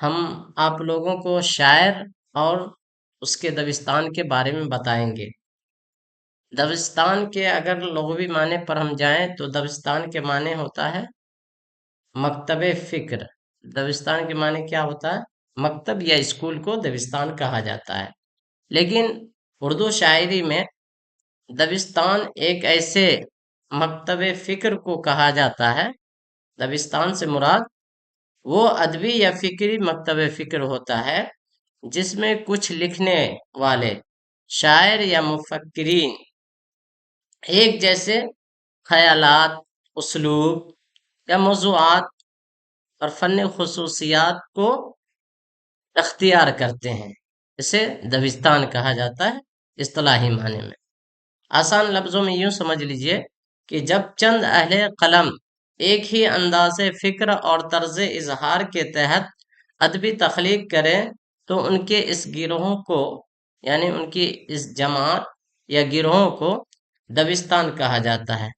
ہم آپ لوگوں کو شاعر اور اس کے دبستان کے بارے میں بتائیں گے۔ دبستان کے اگر لغوی معنی پر ہم جائیں تو دبستان کے معنی ہوتا ہے مکتب فکر۔ دبستان کے معنی کیا ہوتا ہے؟ مکتب یا اسکول کو دبستان کہا جاتا ہے۔ لیکن اردو شاعری میں دبستان ایک ایسے مکتب فکر کو کہا جاتا ہے۔ دبستان سے مراد وہ ادبی یا فکری مکتب فکر ہوتا ہے جس میں کچھ لکھنے والے شاعر یا مفکرین ایک جیسے خیالات، اسلوب یا موضوعات اور فن خصوصیات کو اختیار کرتے ہیں۔ اسے دبستان کہا جاتا ہے اصطلاحی معنی میں۔ آسان لفظوں میں یوں سمجھ لیجئے کہ جب چند اہل قلم ایک ہی انداز فکر اور طرز اظہار کے تحت ادبی تخلیق کریں تو ان کے اس گروہ کو، یعنی ان کی اس جماعت یا گروہوں کو دبستان کہا جاتا ہے۔